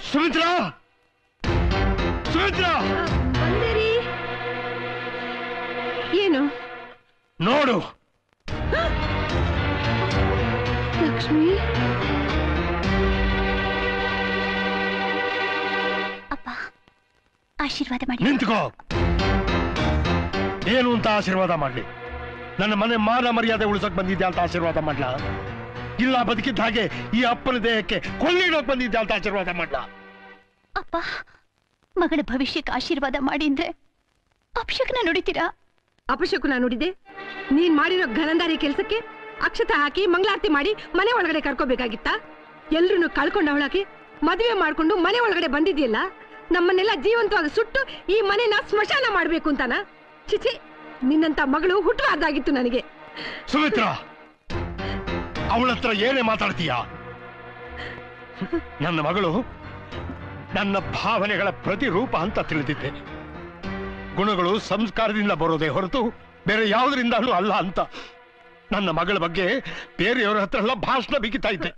ಸುಮಿತ್ರಾ, ಸುಮಿತ್ರಾ, ಏನು ನೋಡು. ಲಕ್ಷ್ಮಿ, ಅಪ್ಪ ಆಶೀರ್ವಾದ ಮಾಡಿ. ನಿಂತ್ಕೋ. ಏನು ಅಂತ ಆಶೀರ್ವಾದ ಮಾಡ್ಲಿ? ನನ್ನ ಮನೆ ಮಾನ ಮರ್ಯಾದೆ ಉಳಿಸಕ್ ಬಂದಿದ್ಯಾ ಅಂತ ಆಶೀರ್ವಾದ ಮಾಡ್ಲಾ? ಇಲ್ಲ ಬದುಕಿದ್ದ ಹಾಗೆ ಈ ಅಪ್ಪನ ದೇಹಕ್ಕೆ ಕೊಳ್ಳಿಡೋಕ್ ಬಂದಿದ್ಯಾ ಅಂತ ಆಶೀರ್ವಾದ ಮಾಡ್ಲಾ? ಅಪ್ಪ, ಮಗಳ ಭವಿಷ್ಯಕ್ಕೆ ಆಶೀರ್ವಾದ ಮಾಡಿ ಅಂದ್ರೆ ಅಪಶಕುನ ನುಡಿತೀರಾ? ಅಪಶಕುನ ನುಡಿದೆ? ನೀನ್ ಮಾಡಿರೋ ಘನಂದಾರಿ ಕೆಲ್ಸಕ್ಕೆ ಅಕ್ಷತ ಹಾಕಿ ಮಂಗಳಾರತಿ ಮಾಡಿ ಮನೆ ಒಳಗಡೆ ಕರ್ಕೋಬೇಕಾಗಿತ್ತ? ಎಲ್ರು ಕಳ್ಕೊಂಡವಳಾಗಿ ಮದುವೆ ಮಾಡ್ಕೊಂಡು ಮನೆ ಒಳಗಡೆ ಬಂದಿದ್ಯಲ್ಲ, ನಮ್ಮನ್ನೆಲ್ಲ ಜೀವಂತವಾಗಿ ಸುಟ್ಟು ಈ ಮನೆನ ಸ್ಮಶಾನ ಮಾಡ್ಬೇಕು ಅಂತಾನ? ಚಿಚಿ, ನಿನ್ನಂತ ಮಗಳು ಹುಟ್ಟುವಾದಾಗಿತ್ತು ನನಗೆ. ಸುಮಿತ್ರಾ, ಅವಳ ಹತ್ರ ಏನೇ ಮಾತಾಡ್ತೀಯ? ನನ್ನ ಮಗಳು ನನ್ನ ಭಾವನೆಗಳ ಪ್ರತಿರೂಪ ಅಂತ ತಿಳಿದಿದ್ದೆ. ಗುಣಗಳು ಸಂಸ್ಕಾರದಿಂದ ಬರೋದೇ ಹೊರತು ಬೇರೆ ಯಾವುದರಿಂದಲೂ ಅಲ್ಲ ಅಂತ ನನ್ನ ಮಗಳ ಬಗ್ಗೆ ಬೇರೆಯವರ ಹತ್ರ ಎಲ್ಲ ಭಾಷಣ ಬಿಗಿತಾ ಇದ್ದೆ.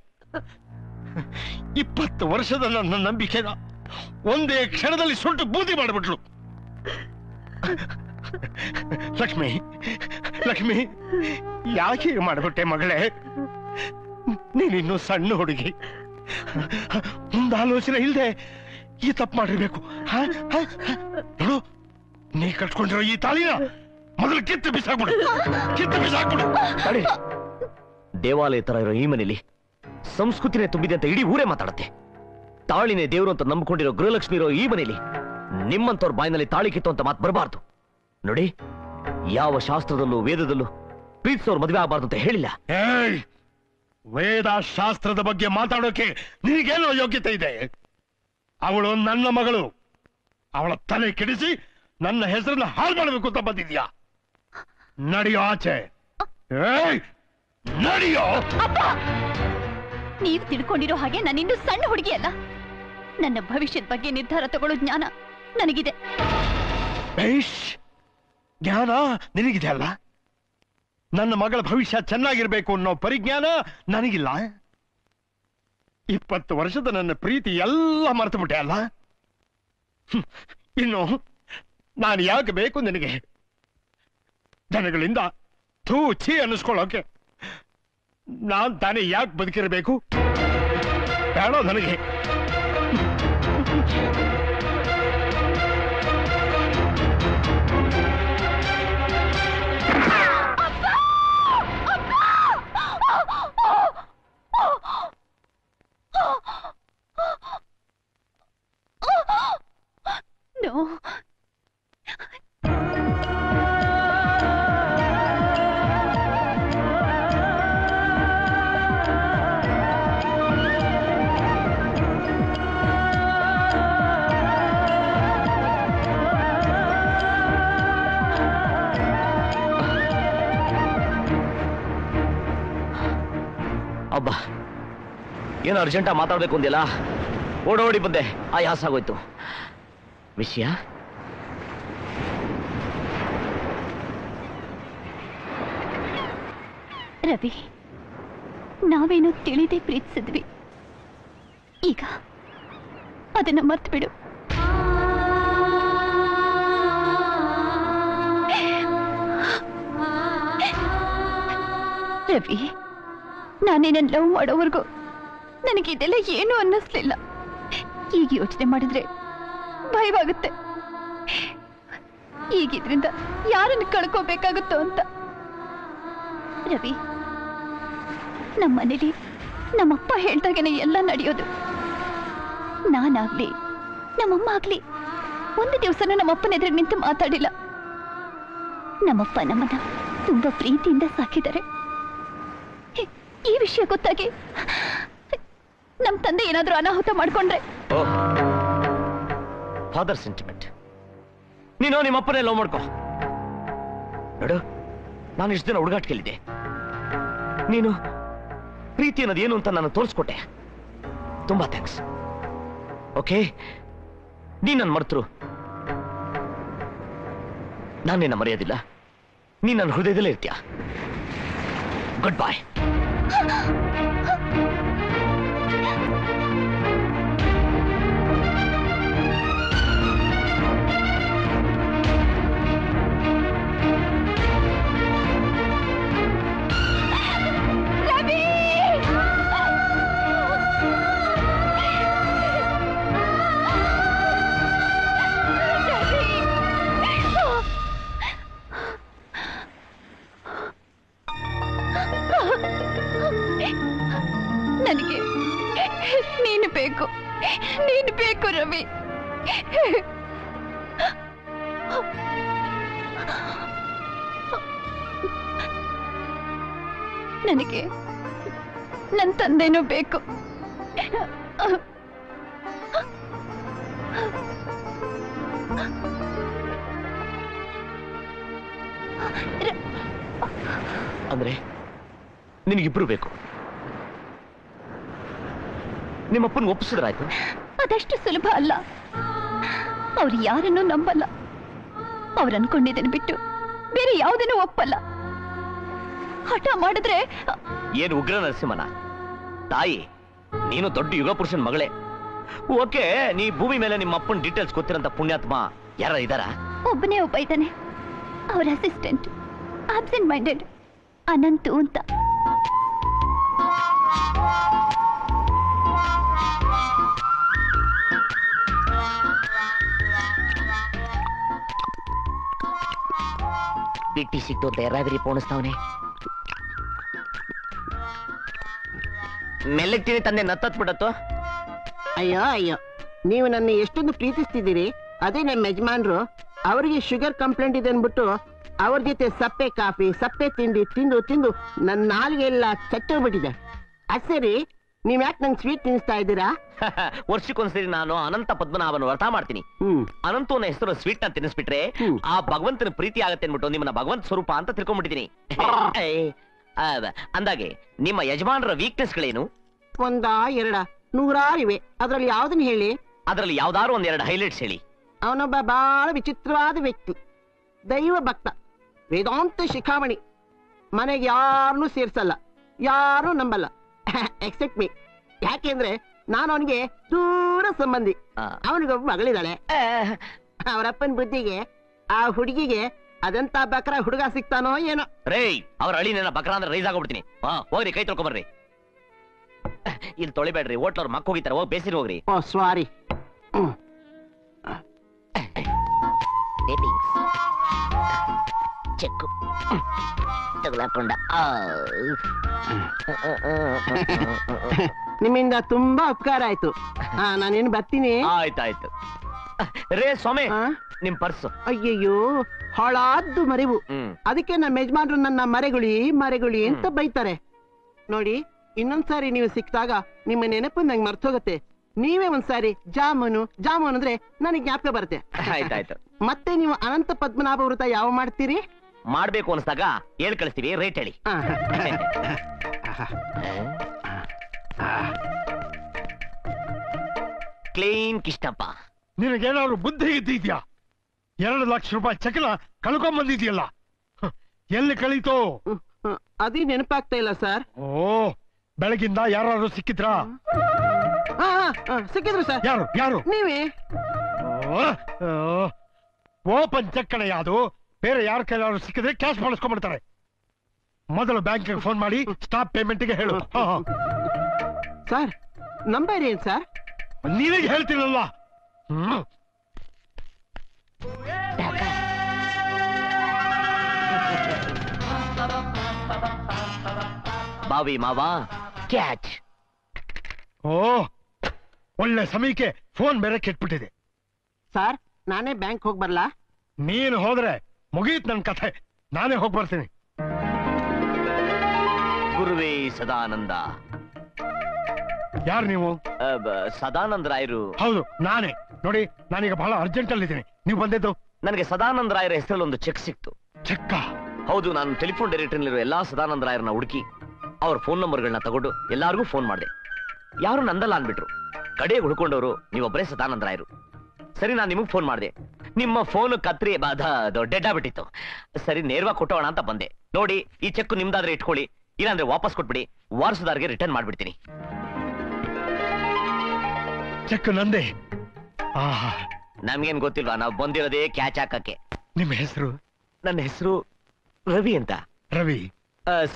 20 ವರ್ಷದ ನನ್ನ ನಂಬಿಕೆನ ಒಂದೇ ಕ್ಷಣದಲ್ಲಿ ಸುಟ್ಟು ಬೂದಿ ಮಾಡಿಬಿಟ್ಲು. ಲಕ್ಷ್ಮಿ, ಲಕ್ಷ್ಮಿ, ಯಾಕೆ ಮಾಡಿಬಿಟ್ಟೆ ಮಗಳೇ? ನೀನಿನ್ನು ಸಣ್ಣ ಹುಡುಗಿ, ಮುಂದಾಲೋಚನೆ ಇಲ್ಲದೆ ಈ ತಪ್ಪು ಮಾಡಿರ್ಬೇಕು. ನೋಡು, ನೀ ಕಟ್ಕೊಂಡಿರೋ ಈ ತಾಳಿನ ಮೊದಲು ಕಿತ್ತು ಬಿಸಾಕ್ಬಿಡು, ಕಿತ್ತು ಬಿಸಾಕ್ಬಿಡು. ದೇವಾಲಯ ತರ ಇರೋ ಈ ಮನೇಲಿ ಸಂಸ್ಕೃತಿನೇ ತುಂಬಿದೆ ಅಂತ ಇಡೀ ಊರೇ ಮಾತಾಡತ್ತೆ. ತಾಳಿನೇ ದೇವರು ಅಂತ ನಂಬಿಕೊಂಡಿರೋ ಗೃಹಲಕ್ಷ್ಮಿ ಇರೋ ಈ ಮನೇಲಿ ನಿಮ್ಮಂತವ್ರ ಬಾಯಿನಲ್ಲಿ ತಾಳಿ ಕಿತ್ತು ಅಂತ ಮಾತು ಬರಬಾರ್ದು. ನೋಡಿ, ಯಾವ ಶಾಸ್ತ್ರದಲ್ಲೂ ವೇದದಲ್ಲೂ ಪ್ರೀತಿಸೋರು ಮದುವೆ ಆಗಬಾರ್ದು ಅಂತ ಹೇಳಿಲ್ಲ. ವೇದ ಶಾಸ್ತ್ರದ ಬಗ್ಗೆ ಮಾತಾಡೋಕೆ ನಿನಗೇನೋ ಯೋಗ್ಯತೆ ಇದೆ? ಅವಳು ನನ್ನ ಮಗಳು. ಅವಳ ತಲೆ ಕೆಡಿಸಿ ನನ್ನ ಹೆಸರನ್ನ ಹಾಳು ಮಾಡಬೇಕು ಅಂತ ಬಂದಿದ್ಯಾ? ನಡಿಯೋ ಆಚೆ, ನಡಿಯೋ. ನೀವು ತಿಳ್ಕೊಂಡಿರೋ ಹಾಗೆ ನಾನಿನ್ನು ಸಣ್ಣ ಹುಡುಗಿ ಅಲ್ಲ. ನನ್ನ ಭವಿಷ್ಯದ ಬಗ್ಗೆ ನಿರ್ಧಾರ ತಗೊಳ್ಳೋ ಜ್ಞಾನ ನನಗಿದೆ. ಜ್ಞಾನ ನಿನಗಿದೆ ಅಲ್ಲ? ನನ್ನ ಮಗಳ ಭವಿಷ್ಯ ಚೆನ್ನಾಗಿರ್ಬೇಕು ಅನ್ನೋ ಪರಿಜ್ಞಾನ ನನಗಿಲ್ಲ. 20 ವರ್ಷದ ನನ್ನ ಪ್ರೀತಿ ಎಲ್ಲ ಮರೆತು ಬಿಟ್ಟೆ ಅಲ್ಲ? ಇನ್ನು ನಾನು ಯಾಕೆ ಬೇಕು ನಿನಗೆ? ಜನಗಳಿಂದ ಥೂ ಛೀ ಅನ್ನಿಸ್ಕೊಳ್ಳೋಕೆ ನಾನ್ ತಾನೇ ಯಾಕೆ ಬದುಕಿರಬೇಕು? ಬೇಡ ನನಗೆ. No. ಅಬ್ಬಾ, ಏನು ಅರ್ಜೆಂಟಾ ಮಾತಾಡ್ಬೇಕು ಅಂದಿಲ್ಲ, ಓಡೋಡಿ ಬಂದೆ. ಆಯಾಸ ಆಗೋಯ್ತು. ವಿಷಯ ರವಿ, ನಾವೇನೋ ತಿಳಿದೇ ಪ್ರೀತಿಸಿದ್ವಿ. ಈಗ ಅದನ್ನ ಮರ್ತು ಬಿಡು. ರವಿ, ನಾನೇನನ್ನ ಲವ್ ಮಾಡೋವರೆಗೂ ನನಗಿದೆಲ್ಲ ಏನು ಅನ್ನಿಸ್ಲಿಲ್ಲ. ಈಗ ಯೋಚನೆ ಮಾಡಿದ್ರೆ ಭಯವಾಗುತ್ತೆ. ಈಗಿದ್ರಿಂದ ಯಾರನ್ನು ಕಳ್ಕೋಬೇಕಾಗುತ್ತೋ ಅಂತ. ರವಿ, ನಮ್ಮನೇಲಿ ನಮ್ಮಪ್ಪ ಹೇಳ್ದಾಗೇನೆ ಎಲ್ಲ ನಡೆಯೋದು. ನಾನಾಗ್ಲಿ ನಮ್ಮಮ್ಮ ಆಗ್ಲಿ ಒಂದು ದಿವಸನೂ ನಮ್ಮಪ್ಪನ ಎದುರು ನಿಂತು ಮಾತಾಡಿಲ್ಲ. ನಮ್ಮಪ್ಪ ನಮ್ಮನ್ನ ತುಂಬಾ ಪ್ರೀತಿಯಿಂದ ಸಾಕಿದ್ದಾರೆ. ಈ ವಿಷಯ ಗೊತ್ತಾಗಿ ನಮ್ಮ ತಂದೆ ಏನಾದ್ರೂ ಅನಾಹುತ ಮಾಡ್ಕೊಂಡ್ರೆ? Father sentiment. ನೀನು ನಿಮ್ಮಪ್ಪನೇ ಲವ್ ಮಾಡ್ಕೋ. ನೋಡು, ನಾನು ಇಷ್ಟು ದಿನ ಹುಡುಗಾಟ ಕೇಳಿದ್ದೆ. ನೀನು ಪ್ರೀತಿ ಅನ್ನೋದು ಏನು ಅಂತ ನಾನು ತೋರಿಸ್ಕೊಟ್ಟೆ. ತುಂಬಾ ಥ್ಯಾಂಕ್ಸ್. ಓಕೆ, ನೀನ್ ನನ್ನ ಮರ್ತರು ನಾನು ನಿನ್ನ ಮರೆಯೋದಿಲ್ಲ. ನೀನ್ ನನ್ನ ಹೃದಯದಲ್ಲೇ ಇರ್ತೀಯ. ಗುಡ್ ಬಾಯ್. ನನಗೆ ನೀನು ಬೇಕು, ನೀನು ಬೇಕು ರವಿ. ನನಗೆ ನನ್ನ ತಂದೆನೂ ಬೇಕು. ಅಂದ್ರೆ ನಿನಗಿಬ್ರು ಬೇಕು. ನಿಮ್ಮಪ್ಪನ ಒಪ್ಪಿಸಿದ್ರಾಯ್ತು. ಅದಷ್ಟು ಸುಲಭ ಅಲ್ಲ. ಅವ್ರು ಯಾರನ್ನೂ ನಂಬಲ್ಲ. ಅವ್ರು ಅನ್ಕೊಂಡಿದ್ದೇನೆ ಬಿಟ್ಟು ಬೇರೆ ಯಾವುದನ್ನು ಒಪ್ಪಲ್ಲ. ಹಠ ಮಾಡಿದ್ರೆ ಏನು ಉಗ್ರ ನರಸಿಂಹನ ತಾಯಿ, ನೀನು ದೊಡ್ಡ ಯುಗ ಪುರುಷನ್ ಮಗಳೇ. ಓಕೆ, ನೀ ಭೂಮಿ ಮೇಲೆ ನಿಮ್ಮ ಅಪ್ಪನ ಡೀಟೇಲ್ಸ್ ಗೊತ್ತಿರಂತ ಪುಣ್ಯಾತ್ಮ ಯಾರ ಇದಾರ? ಒಬ್ಬನೇ ಒಬ್ಬ ಇದ್ದಾನೆ. ಅವ್ರ ಅಸಿಸ್ಟೆಂಟ್, ಆಬ್ಸೆಂಟ್ ಮೈಂಡೆಡ್ ಅನಂತು ಅಂತ. ಬಿಟ್ಟಿ ಸಿಕ್ತು ಅಂತ ಯಾರಾದ್ರಿ ಪೋಣಿಸ್ತಾವನೆ. ಮೆಲ್ಲಕ್ತೀನಿ ತಂದೆ ನತ್ತತ್ ಬಿಡತ್ತು. ಅಯ್ಯೋ ಅಯ್ಯೋ, ನೀವು ನನ್ನ ಎಷ್ಟೊಂದು ಪ್ರೀತಿಸ್ತಿದ್ದೀರಿ. ಅದೇ ನಮ್ಮ ಯಜಮಾನ್ರು, ಅವರಿಗೆ ಶುಗರ್ ಕಂಪ್ಲೇಂಟ್ ಇದೆ ಅನ್ಬಿಟ್ಟು ಅವ್ರ ಜೊತೆ ಸಪ್ಪೆ ಕಾಫಿ ಸಪ್ಪೆ ತಿಂಡಿ ತಿಂದು ತಿಂದು ನನ್ನ ನಾಲ್ಗೆ ಎಲ್ಲ ಚಟ್ಟೋಗ್ಬಿಟ್ಟಿದೆ. ಅದ್ ಸರಿ, ನೀವ್ ಯಾಕೆ ನಂಗೆ ಸ್ವೀಟ್ ತಿನ್ನಿಸ್ತಾ ಇದ್ದೀರಾ? ವರ್ಷಕ್ಕೊಂದ್ಸರಿ ನಾನು ಅನಂತ ಪದ್ಮನಾಭನ ವ್ರತ ಮಾಡ್ತೀನಿ. ಅನಂತನ ಹೆಸರು ಸ್ವೀಟ್ ನ ತಿನ್ನಿಸ್ಬಿಟ್ರೆ ಆ ಭಗವಂತನ ಪ್ರೀತಿ ಆಗತ್ತೆ ಅನ್ಬಿಟ್ಟು ನಿಮ್ಮನ್ನ ಭಗವಂತ ಸ್ವರೂಪ ಅಂತ ತಿಳ್ಕೊಂಡ್ಬಿಟ್ಟಿದೀನಿ. ಅಂದಾಗೆ ನಿಮ್ಮ ಯಜಮಾನರ ವೀಕ್ನೆಸ್ ಗಳೇನು? ಒಂದಾ ಎರಡ, ನೂರಾರಿವೆ. ಅದ್ರಲ್ಲಿ ಯಾವ್ದನ್ನ ಹೇಳಿ? ಅದ್ರಲ್ಲಿ ಯಾವ್ದಾದ್ರು ಒಂದೆರಡು ಹೈಲೈಟ್ಸ್ ಹೇಳಿ. ಅವನೊಬ್ಬ ಬಹಳ ವಿಚಿತ್ರವಾದ ವ್ಯಕ್ತಿ, ದೈವ ಭಕ್ತ, ವೇದಾಂತ ಶಿಖಾಮಣಿ. ಮನೆಗೆ ಯಾರನ್ನೂ ಸೇರ್ಸಲ್ಲ, ಯಾರೂ ನಂಬಲ್ಲ, ಎಕ್ಸೆಪ್ಟ್ ಮೀ. ಯಾಕೆಂದ್ರೆ ನಾನು ಅವನಿಗೆ ದೂರ ಸಂಬಂಧಿ. ಅವನಿಗೊಬ್ಬ ಮಗಳಿದ್ದಾಳೆ. ಅವರಪ್ಪನ ಬುದ್ಧಿಗೆ ಆ ಹುಡುಗಿಗೆ ಅದಂತ ಬಕ್ರ ಹುಡುಗ ಸಿಗ್ತಾನೋ ಏನೋ. ರೇ, ಅವ್ರ ಅಳಿನ ಬಕ್ರ ಅಂದ್ರೆ ರೈಸ್ ಆಗೋಗ್ಬಿಡ್ತೀನಿ. ಹೋಗ್ರಿ, ಕೈ ತೊಳ್ಕೊಂಬರ್ರಿ. ಇಲ್ಲಿ ತೊಳಿಬೇಡ್ರಿ, ಹೋಟ್ಲವ್ರು ಮಕ್ಕ ಹೋಗಿತಾರೆ. ಹೋಗಿ ಬೇಸಿರಿ ಹೋಗ್ರಿ. ಓ ಸಾರಿ. ಚೆಕ್ ತಗಲಾಕೊಂಡ. ನಿಮ್ಮಿಂದ ತುಂಬಾ ಉಪಕಾರ ಆಯ್ತು. ನಾನೇನು ಬರ್ತೀನಿ. ಆಯ್ತಾಯ್ತು. ರೇ ಸ್ವಾಮಿ, ನಿಮ್ ಪರ್ಸ್. ಅಯ್ಯಯ್ಯೋ, ಹಾಳಾದ್ದು ಮರೆವು. ಅದಕ್ಕೆ ನಮ್ಮ ಯಜಮಾನ್ರು ನನ್ನ ಮರೆಗುಳಿ ಮರೆಗುಳಿ ಅಂತ ಬೈತಾರೆ ನೋಡಿ. ಇನ್ನೊಂದ್ಸಾರಿ ನೀವು ಸಿಕ್ಕಿದಾಗ ನಿಮ್ಮ ನೆನಪು ನಂಗೆ ಮರ್ತೋಗತ್ತೆ. ನೀವೇ ಒಂದ್ಸಾರಿ ಜಾಮೂನು ಜಾಮೂನು ಅಂದ್ರೆ ನನಗೆ ಜ್ಞಾಪಕ ಬರುತ್ತೆ. ಆಯ್ತಾಯ್ತು. ಮತ್ತೆ ನೀವು ಅನಂತ ಪದ್ಮನಾಭ ವ್ರತ ಯಾವ ಮಾಡ್ತೀರಿ? ಮಾಡ್ಬೇಕು ಅನ್ಸ್ದಾಗ ಹೇಳ್ ಕಳಿಸ್ತೀವಿ. ರೇಟ್ ಹೇಳಿ. ಕ್ಲೀನ್ ಕಿಷ್ಟಪ್ಪ. ನಿನಗೇನಾದ್ರು ಬುದ್ಧಿ ಇದ್ದಿದ್ಯಾ? 2 ಲಕ್ಷ ರೂಪಾಯಿ ಚೆಕ್ನ ಕಳ್ಕೊಂಬಂದಿದ್ಯಲ್ಲ, ಎಲ್ಲಿ ಕಳೀತು? ಅದೇ ನೆನಪಾಗ್ತಾ ಇಲ್ಲ ಸರ್. ಓ, ಬೆಳಗಿಂದ ಯಾರು ಸಿಕ್ಕಿದ್ರಾ? ಸಿಕ್ಕಿದ್ರು ಸರ್. ಯಾರು ಯಾರು? ನೀವೇ. ಓಪನ್ ಚೆಕ್ ಕಣ ಯಾವುದು? ಬೇರೆ ಯಾರ ಕೈಲಾದ್ರು ಸಿಕ್ಕಿದ್ರೆ ಕ್ಯಾಶ್ ಮಾಡಿಸ್ಕೊಂಡ್ಬಿಡ್ತಾರೆ. ಮೊದಲು ಬ್ಯಾಂಕ್ ಫೋನ್ ಮಾಡಿ ಸ್ಟಾಪ್ ಪೇಮೆಂಟ್ಗೆ ಹೇಳು. ಸರ್, ನಂಬರ್ ಏನ್ ಸರ್? ನೀವೇ ಹೇಳ್ತೀರಲ್ಲ. ಬಾವಿ ಮಾವಾ ಕ್ಯಾಚ್. ಓ, ಒಳ್ಳೆ ಸಮಯಕ್ಕೆ ಫೋನ್ ಬೇರೆ ಕೆಟ್ಬಿಟ್ಟಿದೆ. ಸರ್, ನಾನೇ ಬ್ಯಾಂಕ್ ಹೋಗಿ ಬರ್ಲಾ? ನೀನು ಹೋದ್ರೆ ಮುಗೀತ್ ನನ್ ಕಥೆ. ನಾನೇ ಹೋಗಿ ಬರ್ತೀನಿ. ಗುರುವೇ ಸದಾನಂದ. ಯಾರು ನೀವು? ಸದಾನಂದ ರಾಯರು. ಹೌದು, ನಾನೇ. ನೋಡಿ, ನಾನೀಗ ಬಹಳ ಅರ್ಜೆಂಟ್ ಅಲ್ಲಿ ಇದ್ದೀನಿ. ನೀವು ಬಂದಿದ್ದು? ನನಗೆ ಸದಾನಂದ ರಾಯರ ಹೆಸರಲ್ಲಿ ಒಂದು ಚೆಕ್ ಸಿಕ್ತು. ಚೆಕ್ಕ? ಹೌದು. ನಾನು ಟೆಲಿಫೋನ್ ಡೈರೆಕ್ಟರಿನಲ್ಲಿರೋ ಎಲ್ಲಾ ಸದಾನಂದ ರಾಯರನ್ನ ಹುಡುಕಿ ಅವ್ರ ಫೋನ್ ನಂಬರ್ಗಳನ್ನ ತಗೊಂಡು ಎಲ್ಲಾರ್ಗೂ ಫೋನ್ ಮಾಡಿದೆ. ಯಾರು ನಂದಲ್ಲ ಅನ್ಬಿಟ್ರು. ಕಡೆಗೆ ಹುಡ್ಕೊಂಡವರು ನೀವೊಬ್ಬರೇ ಸದಾನಂದ ರಾಯರು. ಸರಿ, ನಾನು ನಿಮಗ್ ಫೋನ್ ಮಾಡಿದೆ. ನಿಮ್ಮ ಫೋನ್ ಕತ್ರಿ ಡೆಡ್ ಆಗ್ಬಿಟ್ಟಿತ್ತು. ಸರಿ, ನೇರವಾಗಿ ಕೊಟ್ಟೋಣ ಅಂತ ಬಂದೆ. ನೋಡಿ, ಈ ಚೆಕ್ ನಿಮ್ದಾದ್ರೆ ಇಟ್ಕೊಳ್ಳಿ, ಇಲ್ಲಾಂದ್ರೆ ವಾಪಸ್ ಕೊಟ್ಬಿಡಿ. ವಾರಸುದಾರ್ಗೆ ರಿಟರ್ನ್ ಮಾಡ್ಬಿಡ್ತೀನಿ. ಚೆಕ್ ನಂದೇ. ನಮ್ಗೇನ್ ಗೊತ್ತಿಲ್ವಾ? ನಾವು ಬಂದಿರೋದೇ ಕ್ಯಾಚ್ ಹಾಕಕ್ಕೆ. ನಿಮ್ಮ ಹೆಸರು? ನನ್ನ ಹೆಸರು ರವಿ ಅಂತ. ರವಿ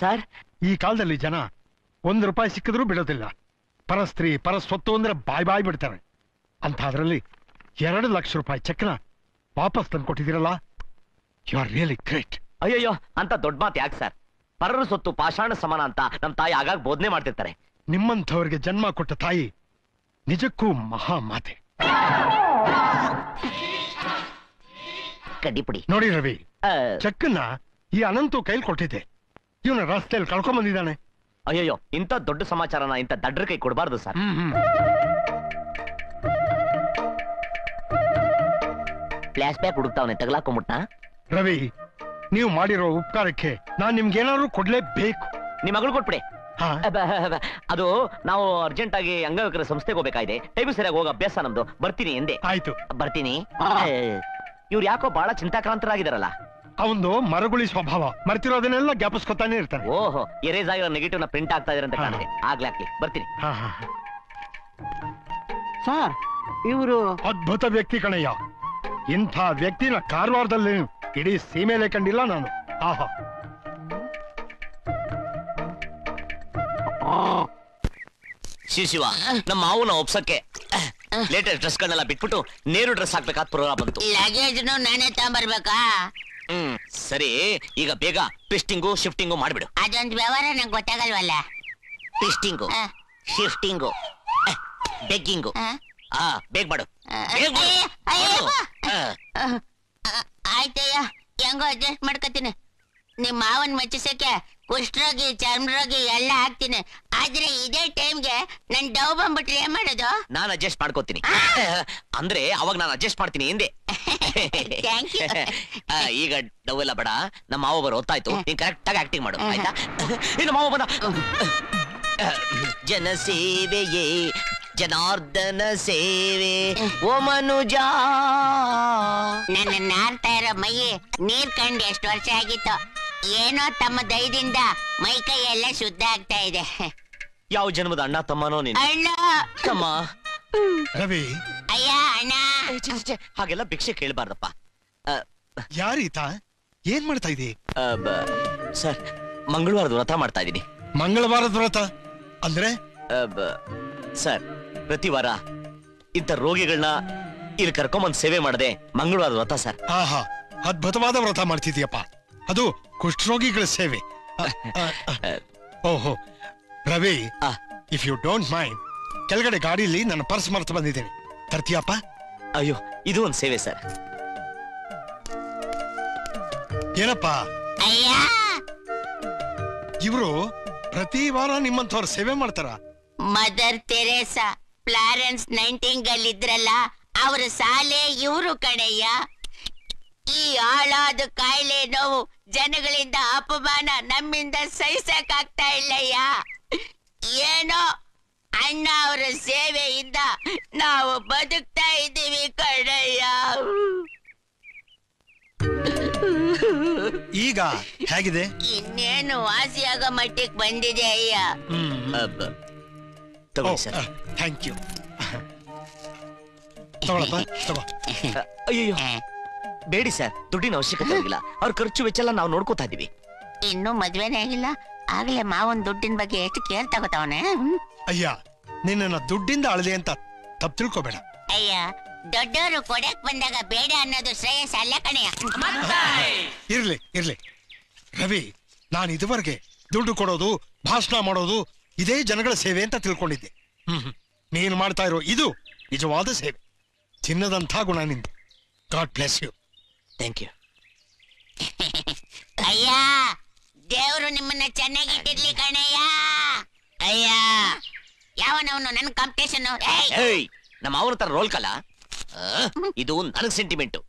ಸರ್, ಈ ಕಾಲದಲ್ಲಿ ಜನ 1 ರೂಪಾಯಿ ಸಿಕ್ಕಿದ್ರೂ ಬಿಡೋದಿಲ್ಲ. ಪರಸ್ತ್ರೀ ಪರಸ್ವತ್ತು ಅಂದ್ರೆ ಬಾಯ್ ಬಿಡ್ತಾರೆ. ಅಂತ ಅದ್ರಲ್ಲಿ 2 ಲಕ್ಷ ರೂಪಾಯಿ ಚೆಕ್ನ ವಾಪಸ್ ತಂದು ಕೊಟ್ಟಿದ್ದೀರಲ್ಲ, ಯು ಆರ್ ರಿಯಲಿ ಗ್ರೇಟ್. ಅಯ್ಯಯ್ಯೋ, ಅಂತ ದೊಡ್ಡ ಮಾತು ಯಾಕೆ ಸರ್? ಪರರ ಸೊತ್ತು ಪಾಷಾಣ ಸಮಾನ ಅಂತ ನಮ್ ತಾಯಿ ಆಗಾಗ ಬೋಧನೆ ಮಾಡ್ತಿರ್ತಾರೆ. ನಿಮ್ಮಂಥವ್ರಿಗೆ ಜನ್ಮ ಕೊಟ್ಟ ತಾಯಿ ನಿಜಕ್ಕೂ ಮಹಾ ಮಾತೆ. ಕಡ್ಡಿಪುಡಿ ನೋಡಿ ರವಿ, ಚೆಕ್ಕನ್ನ ಈ ಅನಂತು ಕೈಲಿ ಕೊಟ್ಟಿದ್ದೆ. ಇವನ ರಸ್ತೆಯಲ್ಲಿ ಕಳ್ಕೊಂಡ್ ಬಂದಿದ್ದಾನೆ. ಅಯ್ಯಯ್ಯೋ, ಇಂಥ ದೊಡ್ಡ ಸಮಾಚಾರನ ಇಂಥ ದಡ್ರ ಕೈ ಕೊಡಬಾರ್ದು ಸರ್. ಫ್ಲಾಶ್ ಬ್ಯಾಕ್ ಹುಡುಕ್ತಾವನೆ, ತಗಲಾಕೊಂಬಿಟ್ನಾ? ರವಿ, ನೀವು ಮಾಡಿರೋ ಉಪಕಾರಕ್ಕೆ ನಾನ್ ನಿಮ್ಗೇನಾದ್ರು ಕೊಡ್ಲೇಬೇಕು. ನಿಮ್ ಮಗಳು ಕೊಟ್ಬಿಡಿ. ಅದು ನಾವು ಅರ್ಜೆಂಟ್ ಆಗಿ ಅಂಗವಿಕಲ ಸಂಸ್ಥೆಗೆ ಹೋಗ್ಬೇಕಾಗಿದೆ. ಟೈಮ್ ಸರಿಯಾಗಿ ಹೋಗೋ ಅಭ್ಯಾಸ ನಮ್ದು. ಬರ್ತೀನಿ ಎಂದೆ. ಆಯ್ತು, ಬರ್ತೀನಿ. ಇವ್ರು ಯಾಕೋ ಬಹಳ ಚಿಂತಾಕ್ರಾಂತರಾಗಿದಾರಲ್ಲ. ಅವಂದು ಮರಗುಳಿ ಸ್ವಭಾವ, ಮರ್ತಿರೋದನ್ನೆಲ್ಲ ಜ್ಞಾಪಿಸ್ಕೊತಾನೆ ಇರ್ತಾನೆ. ಓಹೋ, ಎರೇಸ್ ಆಗಿರೋ ನೆಗೆಟಿವ್ ನ ಪ್ರಿಂಟ್ ಆಗ್ತಾ ಇದ್ರೆ ಅಂತ ಕಾಣಿದೆ. ಆಗ್ಲಿ ಬರ್ತೀನಿ. ಸರ್, ಇವರು ಅದ್ಭುತ ವ್ಯಕ್ತಿ ಕಣಯ್ಯ. ಇಂಥ ವ್ಯಕ್ತಿನ ಕಾರವಾರದಲ್ಲಿ ಇಡೀ ಸೀಮೆಲೆ ಕಂಡಿಲ್ಲ ನಾನು. ಆಹಾ, ಶಿವ, ನಮ್ಮ ಮಾವನ ಒಪ್ಸಕ್ಕೆ ಲೇಟೆಸ್ಟ್ ಡ್ರೆಸ್ ಗಳನ್ನೆಲ್ಲ ಬಿಟ್ಬಿಟ್ಟು ನೇರು ಡ್ರೆಸ್ ಹಾಕ್ಬೇಕಾದ ಪ್ರೋಗ್ರಾಮ್ ಬಂತು. ಲಗೇಜ್ನು ನಾನೇ ತಗೊಂಬರ್ಬೇಕಾ? ಸರಿ, ಈಗ ಬೇಗ ಟ್ವಿಸ್ಟಿಂಗು ಶಿಫ್ಟಿಂಗು ಮಾಡ್ಬಿಡು. ಅದೊಂದು ವ್ಯವಹಾರ ನಂಗೆ ಗೊತ್ತಾಗಲ್ವಲ್ಲ. ಟ್ವಿಸ್ಟಿಂಗು, ಶಿಫ್ಟಿಂಗು, ಬೆಗ್ಗಿಂಗು. ಬೇಗ ಮಾಡು. ಆಯ್ತಯ್ಯ, ಹೆಂಗೋ ಅಡ್ಜಸ್ಟ್ ಮಾಡ್ಕೊತೀನಿ. ನಿಮ್ ಮಾವನ್ ಮೆಚ್ಚಿಸಕ್ಕೆ ಕುಷ್ಠರೋಗಿ, ಚರ್ಮರೋಗಿ ಎಲ್ಲ ಹಾಕ್ತೀನಿ. ಆದ್ರೆ ಇದೇ ಟೈಮ್ಗೆ ನನ್ ಡವ್ ಬಂದ್ಬಿಟ್ರೆ ಏನ್ ಮಾಡೋದು? ನಾನು ಅಡ್ಜಸ್ಟ್ ಮಾಡ್ಕೋತೀನಿ. ಅಂದ್ರೆ ಅವಾಗ ನಾನು ಅಡ್ಜಸ್ಟ್ ಮಾಡ್ತೀನಿ ಎಂದೆ. Thank you. ಈಗ ಡವ್ ಎಲ್ಲ ಬೇಡ, ನಮ್ಮ ಮಾವ ಬರೋ ಹೊತ್ತಾಯ್ತು. ನೀನ್ ಕರೆಕ್ಟ್ ಆಗಿ ಆಕ್ಟಿಂಗ್ ಮಾಡು, ಆಯ್ತಾ? ಇನ್ನು ಮಾವ ಬಂದ. ಜನಸೇವೆಯೇ ಜನಾರ್ದನ ಸೇವೆ ಓ ಮನುಜ. ನನ್ನ ನಾರ್ತಾ ಇರೋ ಮೈ ನೀರ್ ಕಂಡು ಎಷ್ಟು ವರ್ಷ ಆಗಿತ್ತು. ಏನೋ ತಮ್ಮ ದಯದಿಂದ ಮೈ ಕೈ ಎಲ್ಲ ಶುದ್ಧ ಆಗ್ತಾ ಇದೆ. ಯಾವ ಜನ್ಮದ ಅಣ್ಣ ತಮ್ಮನೋ ನೀನು? ಅಣ್ಣ ತಮ್ಮ. ರವಿ, ಅಯ್ಯ ಅಣ್ಣ. ಹಾಗೆಲ್ಲ ಭಿಕ್ಷೆ ಕೇಳಬಾರ್ದಪ್ಪ. ಯಾರೀತ? ಏನ್ ಮಾಡ್ತಾ ಇದ್ದೀ? ಸರ್, ಮಂಗಳವಾರದ ವ್ರತ ಮಾಡ್ತಾ ಇದ್ದೀನಿ. ಮಂಗಳವಾರದ ವ್ರತ ಅಂದ್ರೆ? ಸರ್, ಪ್ರತಿ ವಾರ ಇಂಥ ರೋಗಿಗಳನ್ನ ಇಲ್ಲಿ ಕರ್ಕೊಂಬಂದ್ ಸೇವೆ ಮಾಡದೆ ಮಂಗಳವಾರದ ವ್ರತ ಸರ್. ಆಹಾ, ಅದ್ಭುತವಾದ ವ್ರತ ಮಾಡ್ತಿದ್ಯಪ್ಪ. ಅದು ಕುಷ್ಠರೋಗಿಗಳ ಸೇವೆ. ಓಹೋ Ravi, if you don't mind, ಕೆಳಗಡೆ ಗಾಡಿಯಲ್ಲಿ ನನ್ನ ಪರ್ಸ್ ಮರ್ತು ಬಂದಿದ್ದೇನೆ, ತರ್ತೀಯಪ್ಪ? ಅಯ್ಯೋ, ಇದು ಒಂದ್ ಸೇವೆ ಸರ್. ಏನಪ್ಪ ಇವರು ಪ್ರತಿ ವಾರ ನಿಮ್ಮಂಥವ್ರ ಸೇವೆ ಮಾಡ್ತಾರ? ಮದರ್ ತೆರೇಸಾ, ಫ್ಲಾರೆನ್ಸ್ ನೈಟಿಂಗೇಲ್ ಇದ್ರಲ್ಲ, ಅವ್ರ ಸಾಲೆ ಇವರು ಕಣಯ್ಯ. ಈ ಹಾಳಾದ ಕಾಯಿಲೆ ನೋವು ಜನಗಳಿಂದ ಅಪಮಾನ ನಮ್ಮಿಂದ ಸಹಿಸಕ್ಕಾಗ್ತಾ ಇಲ್ಲಯ್ಯ. ಏನೋ ಅಣ್ಣ ಅವರ ಸೇವೆಯಿಂದ ನಾವು ಬದುಕ್ತಾ ಇದ್ದೀವಿ ಕಣಯ್ಯ. ಈಗ ಹೇಗಿದೆ? ಇನ್ನೇನು ವಾಸಿಯಾಗೋ ಮಟ್ಟಿಗೆ ಬಂದಿದೆ ಅಯ್ಯ. Thank you. ತಗೊಳಪ್ಪ, ತಗೋ. ಅಯ್ಯೋ ಬೇಡಿ ಸರ್, ದುಡ್ಡಿನ ಅವಶ್ಯಕತೆ ಇಲ್ಲ. ಅವ್ರ ಖರ್ಚು ವೆಚ್ಚ ಎಲ್ಲ ನಾವು ನೋಡ್ಕೋತಾ ಇದೀವಿ. ಇನ್ನೂ ಮದ್ವೆನೇ ಆಗಿಲ್ಲ, ಆಗ್ಲೇ ಮಾವನ್ ದುಡ್ಡಿನ ಬಗ್ಗೆ ಎಷ್ಟು ಕೇರ್ ತಗೋತಾವನೆ. ಅಯ್ಯ, ನಿನ್ನ ದುಡ್ಡಿಂದ ಅಳದೆ ಅಂತ ತಪ್ಪು ತಿಳ್ಕೊಬೇಡ. ಅಯ್ಯ, ದೊಡ್ಡವರು ಕೊಡಕ್ ಬಂದಾಗ ಬೇಡ ಅನ್ನೋದು ಶ್ರೇಯಸ್ ಅಲ್ಲ ಕಣೆಯ. ಇರ್ಲಿ ಇರ್ಲಿ ರವಿ, ನಾನು ಇದುವರೆಗೆ ದುಡ್ಡು ಕೊಡೋದು, ಭಾಷಣ ಮಾಡೋದು ಇದೇ ಜನಗಳ ಸೇವೆ ಅಂತ ತಿಳ್ಕೊಂಡಿದ್ದೆ. ನೀನು ಮಾಡ್ತಾ ಇರೋ ಇದು ನಿಜವಾದ ಸೇವೆ. ಚಿನ್ನದಂಥ ಗುಣ ನಿಂದು. God bless you. Thank you. ಅಯ್ಯ, ದೇವರು ನಿಮ್ಮನ್ನ ಚೆನ್ನಾಗಿಟ್ಟಿರ್ಲಿ ಕಣಯ್ಯ. ಅಯ್ಯ, ಯಾವನವನು ನನ್ನ ಕಾಂಪಿಟೇಷನ್? ನಮ್ಮ ಅವನ ತರ ರೋಲ್ ಕಲ ಇದು ನನಗ್ ಸೆಂಟಿಮೆಂಟು.